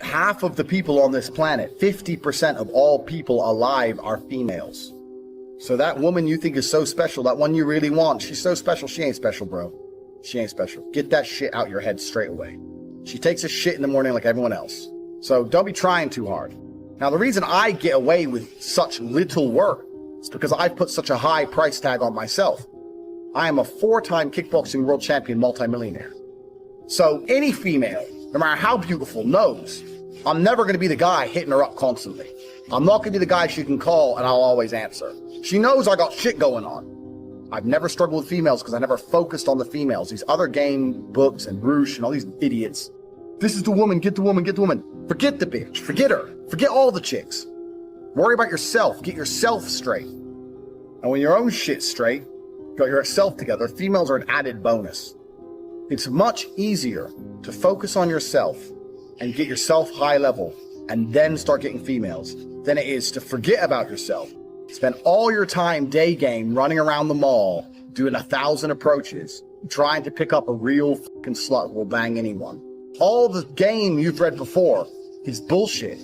half of the people on this planet, 50% of all people alive are females. So that woman you think is so special, that one you really want, she's so special, she ain't special, bro. She ain't special. Get that shit out your head straight away. She takes a shit in the morning like everyone else. So don't be trying too hard. Now, the reason I get away with such little work is because I've put such a high price tag on myself. I am a 4-time kickboxing world champion multimillionaire. So any female, no matter how beautiful, knows I'm never going to be the guy hitting her up constantly. I'm not going to be the guy she can call and I'll always answer. She knows I got shit going on. I've never struggled with females because I never focused on the females. These other game books and Roosh and all these idiots. This is the woman, get the woman, get the woman. Forget the bitch, forget her, forget all the chicks. Worry about yourself, get yourself straight. And when your own shit's straight, got yourself together, females are an added bonus. It's much easier to focus on yourself and get yourself high level and then start getting females than it is to forget about yourself. Spend all your time day game running around the mall, doing 1,000 approaches, trying to pick up a real fucking slut who will bang anyone. All the game you've read before is bullshit.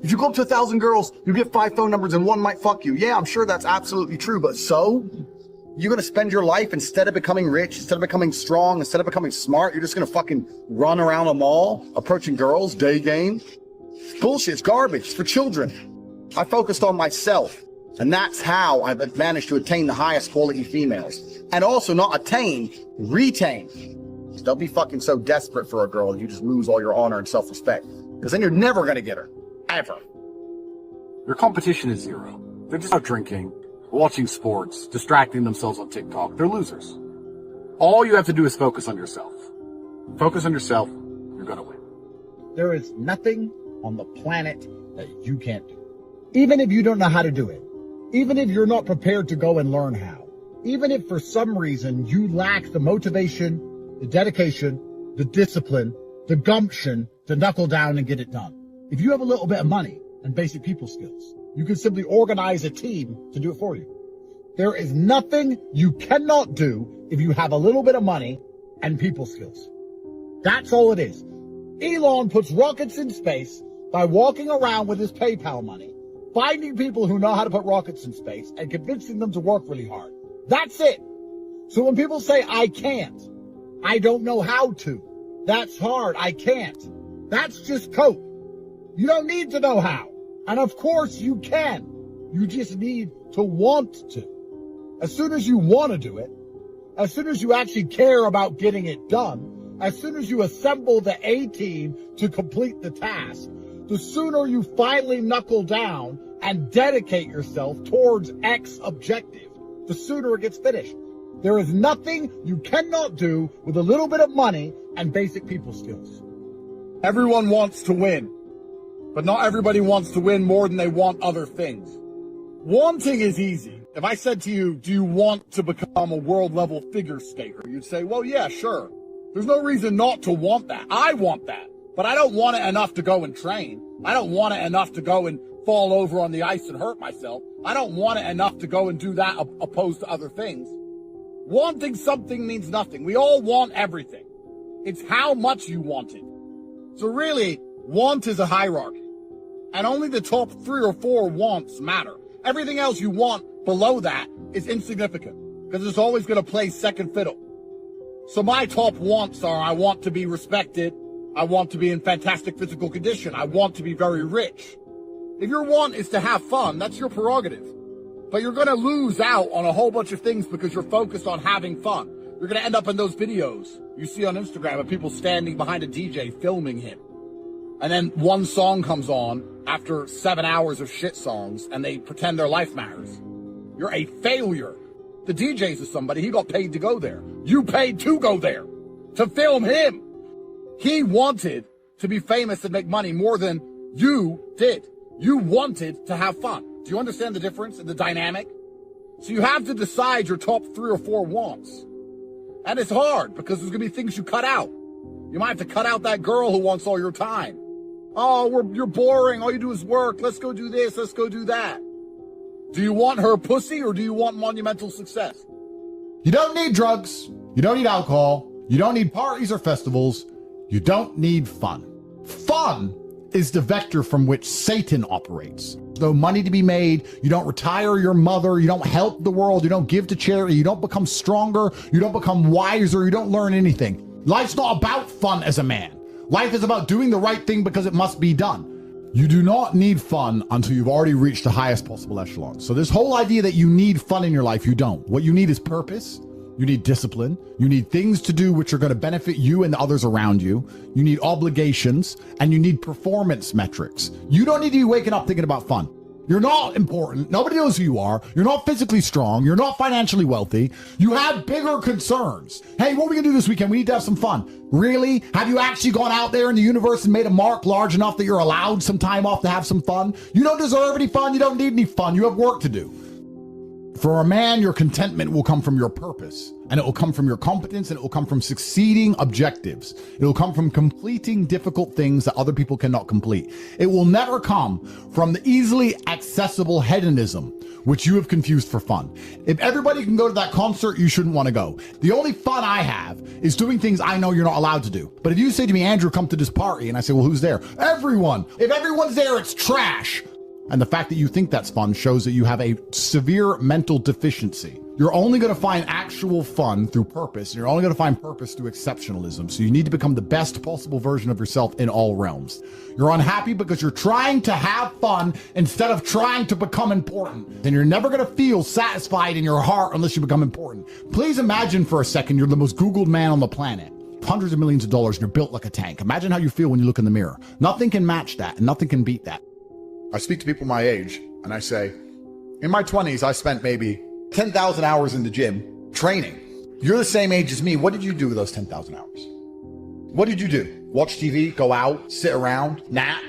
If you go up to 1,000 girls, you get 5 phone numbers and one might fuck you. Yeah, I'm sure that's absolutely true, but so? You're gonna spend your life, instead of becoming rich, instead of becoming strong, instead of becoming smart, you're just gonna fucking run around a mall, approaching girls, day game? It's bullshit, it's garbage, it's for children. I focused on myself, and that's how I've managed to attain the highest quality females. And also not attain, retain. Don't be fucking so desperate for a girl that you just lose all your honor and self-respect. Because then you're never gonna get her. Ever. Your competition is zero. They're just out drinking, watching sports, distracting themselves on TikTok. They're losers. All you have to do is focus on yourself. Focus on yourself, you're gonna win. There is nothing on the planet that you can't do. Even if you don't know how to do it. Even if you're not prepared to go and learn how. Even if for some reason you lack the motivation, the dedication, the discipline, the gumption to knuckle down and get it done. If you have a little bit of money and basic people skills, you can simply organize a team to do it for you. There is nothing you cannot do if you have a little bit of money and people skills. That's all it is. Elon puts rockets in space by walking around with his PayPal money, finding people who know how to put rockets in space and convincing them to work really hard. That's it. So when people say, I can't, I don't know how to, that's hard, I can't, that's just cope. You don't need to know how. And of course you can. You just need to want to. As soon as you want to do it, as soon as you actually care about getting it done, as soon as you assemble the A-team to complete the task, the sooner you finally knuckle down and dedicate yourself towards X objective, the sooner it gets finished. There is nothing you cannot do with a little bit of money and basic people skills. Everyone wants to win, but not everybody wants to win more than they want other things. Wanting is easy. If I said to you, do you want to become a world-level figure skater? You'd say, well, yeah, sure. There's no reason not to want that. I want that, but I don't want it enough to go and train. I don't want it enough to go and fall over on the ice and hurt myself. I don't want it enough to go and do that opposed to other things. Wanting something means nothing. We all want everything. It's how much you want it. So really, want is a hierarchy. And only the top 3 or 4 wants matter. Everything else you want below that is insignificant because it's always going to play second fiddle. So my top wants are, I want to be respected. I want to be in fantastic physical condition. I want to be very rich. If your want is to have fun, that's your prerogative. But you're going to lose out on a whole bunch of things because you're focused on having fun. You're going to end up in those videos you see on Instagram of people standing behind a DJ filming him. And then one song comes on after 7 hours of shit songs and they pretend their life matters. You're a failure. The DJ's is somebody, he got paid to go there. You paid to go there, to film him. He wanted to be famous and make money more than you did. You wanted to have fun. Do you understand the difference in the dynamic? So you have to decide your top 3 or 4 wants. And it's hard because there's going to be things you cut out. You might have to cut out that girl who wants all your time. Oh, you're boring. All you do is work. Let's go do this. Let's go do that. Do you want her pussy or do you want monumental success? You don't need drugs. You don't need alcohol. You don't need parties or festivals. You don't need fun. Fun is the vector from which Satan operates. No money to be made, you don't retire your mother, you don't help the world, you don't give to charity, you don't become stronger, you don't become wiser, you don't learn anything. Life's not about fun as a man. Life is about doing the right thing because it must be done. You do not need fun until you've already reached the highest possible echelon. So this whole idea that you need fun in your life, you don't. What you need is purpose. You need discipline. You need things to do which are going to benefit you and the others around you. You need obligations, and you need performance metrics. You don't need to be waking up thinking about fun. You're not important. Nobody knows who you are. You're not physically strong. You're not financially wealthy. You have bigger concerns. Hey, what are we going to do this weekend? We need to have some fun. Really? Have you actually gone out there in the universe and made a mark large enough that you're allowed some time off to have some fun? You don't deserve any fun. You don't need any fun. You have work to do. For a man, your contentment will come from your purpose, and it will come from your competence, and it will come from succeeding objectives. It will come from completing difficult things that other people cannot complete. It will never come from the easily accessible hedonism, which you have confused for fun. If everybody can go to that concert, you shouldn't want to go. The only fun I have is doing things I know you're not allowed to do. But if you say to me, Andrew, come to this party, and I say, well, who's there? Everyone. If everyone's there, it's trash. And the fact that you think that's fun shows that you have a severe mental deficiency. You're only going to find actual fun through purpose. You're only going to find purpose through exceptionalism. So you need to become the best possible version of yourself in all realms. You're unhappy because you're trying to have fun instead of trying to become important. And you're never going to feel satisfied in your heart unless you become important. Please imagine for a second you're the most Googled man on the planet. Hundreds of millions of dollars and you're built like a tank. Imagine how you feel when you look in the mirror. Nothing can match that and nothing can beat that. I speak to people my age and I say, in my 20s, I spent maybe 10,000 hours in the gym training. You're the same age as me. What did you do with those 10,000 hours? What did you do? Watch TV, go out, sit around, nap?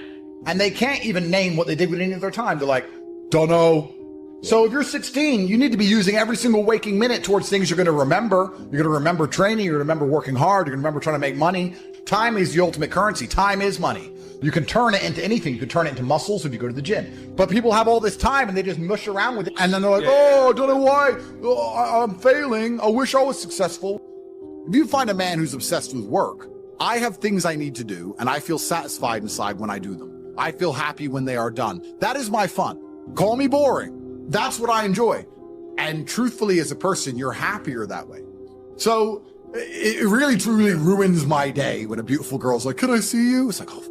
And they can't even name what they did with any of their time. They're like, don't know. So if you're 16, you need to be using every single waking minute towards things you're going to remember. You're going to remember training. You're going to remember working hard. You're going to remember trying to make money. Time is the ultimate currency. Time is money. You can turn it into anything. You can turn it into muscles if you go to the gym. But people have all this time and they just mush around with it. And then they're like, oh, I don't know why. Oh, I'm failing. I wish I was successful. If you find a man who's obsessed with work, I have things I need to do and I feel satisfied inside when I do them. I feel happy when they are done. That is my fun. Call me boring. That's what I enjoy. And truthfully, as a person, you're happier that way. So it really, truly ruins my day when a beautiful girl's like, can I see you? It's like, oh,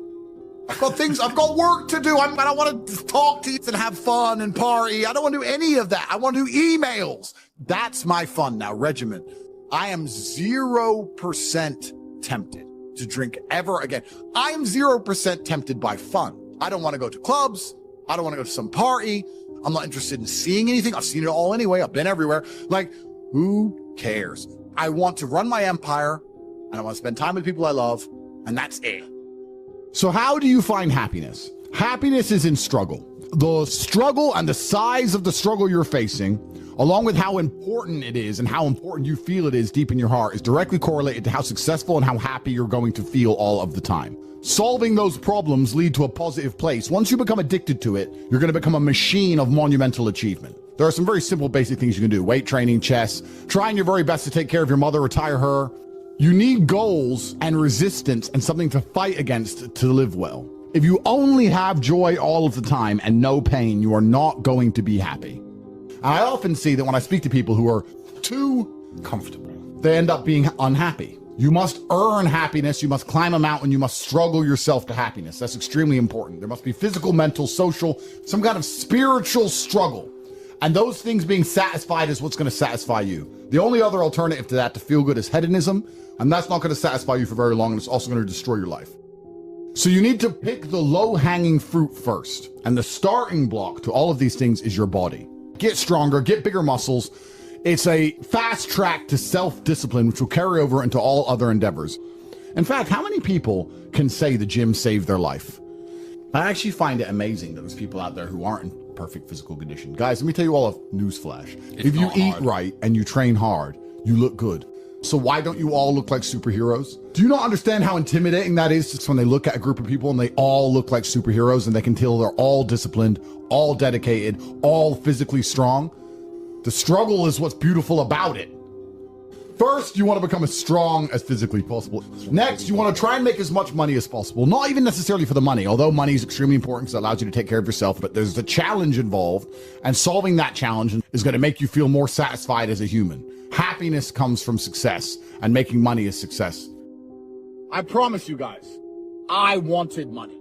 I've got work to do. I don't want to talk to you and have fun and party. I don't want to do any of that. I want to do emails. That's my fun now, regiment. I am 0% tempted to drink ever again. I am 0% tempted by fun. I don't want to go to clubs. I don't want to go to some party. I'm not interested in seeing anything. I've seen it all anyway. I've been everywhere. Like, who cares? I want to run my empire and I want to spend time with people I love. And that's it. So how do you find happiness? Happiness is in struggle. The struggle and the size of the struggle you're facing, along with how important it is and how important you feel it is deep in your heart, is directly correlated to how successful and how happy you're going to feel all of the time. Solving those problems lead to a positive place. Once you become addicted to it, you're going to become a machine of monumental achievement. There are some very simple basic things you can do. Weight training, chess, trying your very best to take care of your mother, retire her. You need goals and resistance and something to fight against to live well. If you only have joy all of the time and no pain, you are not going to be happy. And I often see that when I speak to people who are too comfortable, they end up being unhappy. You must earn happiness. You must climb a mountain. You must struggle yourself to happiness. That's extremely important. There must be physical, mental, social, some kind of spiritual struggle. And those things being satisfied is what's going to satisfy you. The only other alternative to that, to feel good, is hedonism. And that's not going to satisfy you for very long. And it's also going to destroy your life. So you need to pick the low-hanging fruit first. And the starting block to all of these things is your body. Get stronger, get bigger muscles. It's a fast track to self-discipline, which will carry over into all other endeavors. In fact, how many people can say the gym saved their life? I actually find it amazing that there's people out there who aren't in perfect physical condition. Guys, let me tell you all a newsflash. If you eat right and you train hard, you look good. So why don't you all look like superheroes? Do you not understand how intimidating that is just when they look at a group of people and they all look like superheroes and they can tell they're all disciplined, all dedicated, all physically strong? The struggle is what's beautiful about it. First, you want to become as strong as physically possible. Next, you want to try and make as much money as possible. Not even necessarily for the money, although money is extremely important because it allows you to take care of yourself, but there's a challenge involved, and solving that challenge is going to make you feel more satisfied as a human. Happiness comes from success, and making money is success. I promise you guys, I wanted money.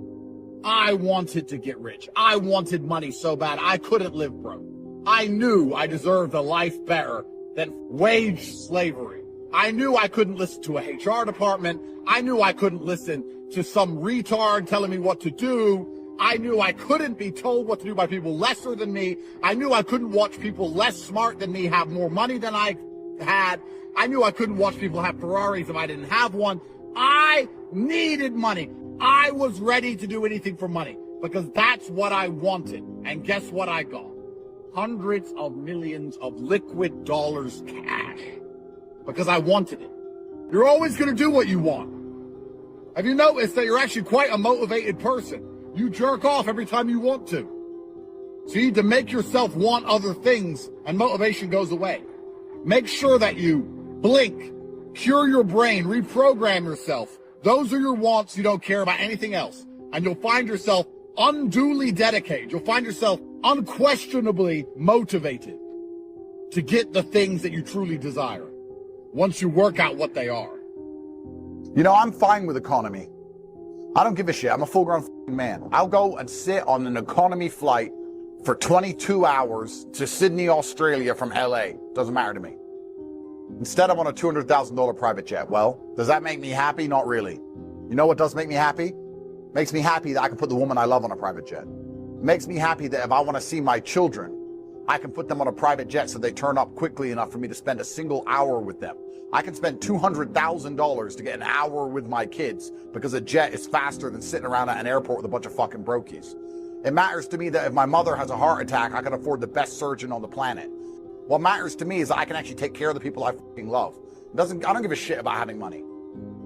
I wanted to get rich. I wanted money so bad I couldn't live broke. I knew I deserved a life better than wage slavery. I knew I couldn't listen to a HR department. I knew I couldn't listen to some retard telling me what to do. I knew I couldn't be told what to do by people lesser than me. I knew I couldn't watch people less smart than me have more money than I had. I knew I couldn't watch people have Ferraris if I didn't have one. I needed money. I was ready to do anything for money because that's what I wanted. And guess what I got? Hundreds of millions of liquid dollars cash because I wanted it. You're always going to do what you want. Have you noticed that you're actually quite a motivated person? You jerk off every time you want to. So you need to make yourself want other things and motivation goes away. Make sure that you blink, cure your brain, reprogram yourself. Those are your wants. You don't care about anything else. And you'll find yourself unduly dedicated. You'll find yourself unquestionably motivated to get the things that you truly desire once you work out what they are. You know, I'm fine with economy. I don't give a shit. I'm a full-grown man. I'll go and sit on an economy flight for 22 hours to Sydney, Australia from LA. Doesn't matter to me. Instead, I'm on a $200,000 private jet. Well, does that make me happy? Not really. You know what does make me happy? Makes me happy that I can put the woman I love on a private jet. Makes me happy that if I want to see my children, I can put them on a private jet so they turn up quickly enough for me to spend a single hour with them. I can spend $200,000 to get an hour with my kids because a jet is faster than sitting around at an airport with a bunch of fucking brokies. It matters to me that if my mother has a heart attack, I can afford the best surgeon on the planet. What matters to me is that I can actually take care of the people I fucking love. I don't give a shit about having money.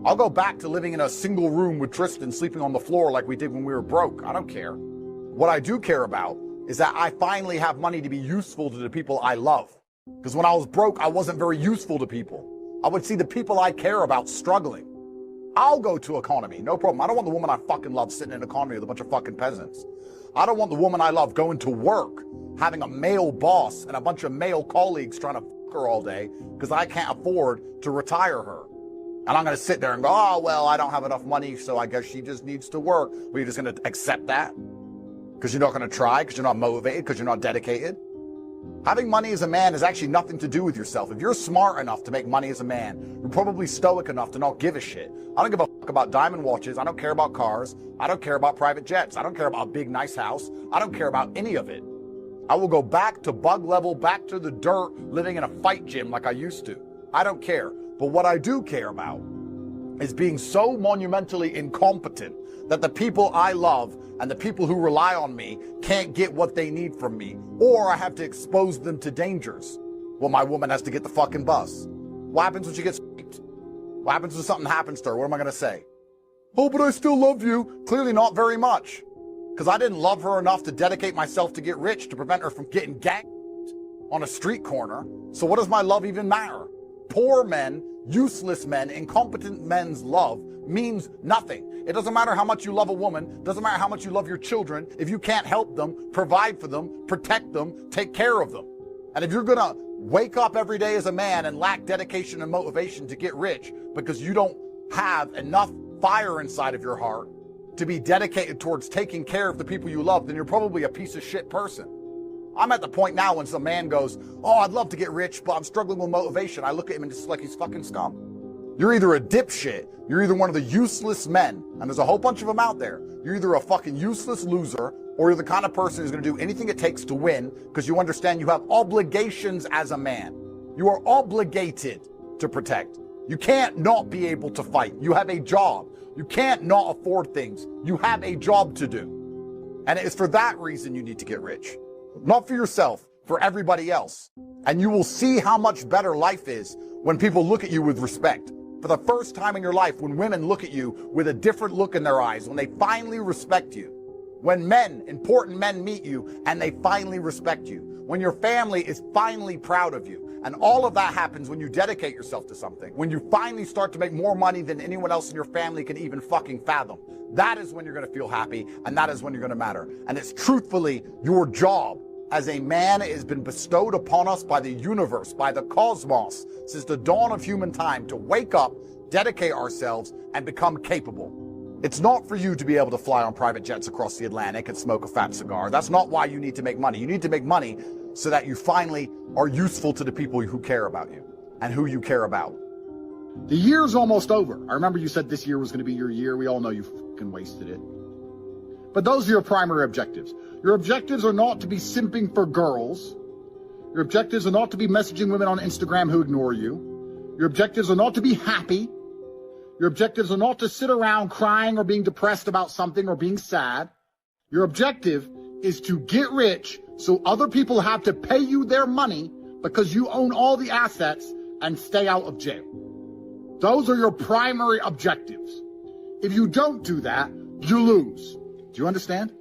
I'll go back to living in a single room with Tristan sleeping on the floor like we did when we were broke. I don't care. What I do care about is that I finally have money to be useful to the people I love. Because when I was broke, I wasn't very useful to people. I would see the people I care about struggling. I'll go to economy, no problem. I don't want the woman I fucking love sitting in economy with a bunch of fucking peasants. I don't want the woman I love going to work, having a male boss and a bunch of male colleagues trying to fuck her all day because I can't afford to retire her. And I'm going to sit there and go, oh, well, I don't have enough money, so I guess she just needs to work. Well, you're just going to accept that? Because you're not going to try, because you're not motivated, because you're not dedicated? Having money as a man has actually nothing to do with yourself. If you're smart enough to make money as a man, you're probably stoic enough to not give a shit. I don't give a fuck about diamond watches. I don't care about cars. I don't care about private jets. I don't care about a big, nice house. I don't care about any of it. I will go back to bug level, back to the dirt, living in a fight gym like I used to. I don't care. But what I do care about is being so monumentally incompetent that the people I love and the people who rely on me can't get what they need from me, or I have to expose them to dangers. Well, my woman has to get the fucking bus. What happens when she gets raped? What happens when something happens to her? What am I going to say? Oh, but I still love you. Clearly not very much. Because I didn't love her enough to dedicate myself to get rich to prevent her from getting ganked on a street corner. So what does my love even matter? Poor men, useless men, incompetent men's love means nothing. It doesn't matter how much you love a woman, doesn't matter how much you love your children, if you can't help them, provide for them, protect them, take care of them. And if you're gonna wake up every day as a man and lack dedication and motivation to get rich because you don't have enough fire inside of your heart to be dedicated towards taking care of the people you love, then you're probably a piece of shit person. I'm at the point now when some man goes, oh, I'd love to get rich, but I'm struggling with motivation. I look at him and it's like he's fucking scum. You're either a dipshit, you're either one of the useless men, and there's a whole bunch of them out there. You're either a fucking useless loser, or you're the kind of person who's gonna do anything it takes to win because you understand you have obligations as a man. You are obligated to protect. You can't not be able to fight. You have a job. You can't not afford things. You have a job to do. And it is for that reason you need to get rich. Not for yourself, for everybody else. And you will see how much better life is when people look at you with respect. For the first time in your life, when women look at you with a different look in their eyes, when they finally respect you. When men, important men, meet you and they finally respect you. When your family is finally proud of you. And all of that happens when you dedicate yourself to something. When you finally start to make more money than anyone else in your family can even fucking fathom. That is when you're going to feel happy, and that is when you're going to matter. And it's truthfully your job as a man has been bestowed upon us by the universe, by the cosmos, since the dawn of human time, to wake up, dedicate ourselves, and become capable. It's not for you to be able to fly on private jets across the Atlantic and smoke a fat cigar. That's not why you need to make money. You need to make money so that you finally are useful to the people who care about you and who you care about. The year's almost over. I remember you said this year was going to be your year. We all know you fucking wasted it. But those are your primary objectives. Your objectives are not to be simping for girls. Your objectives are not to be messaging women on Instagram who ignore you. Your objectives are not to be happy. Your objectives are not to sit around crying or being depressed about something or being sad. Your objective is to get rich so other people have to pay you their money because you own all the assets and stay out of jail. Those are your primary objectives. If you don't do that, you lose. Do you understand?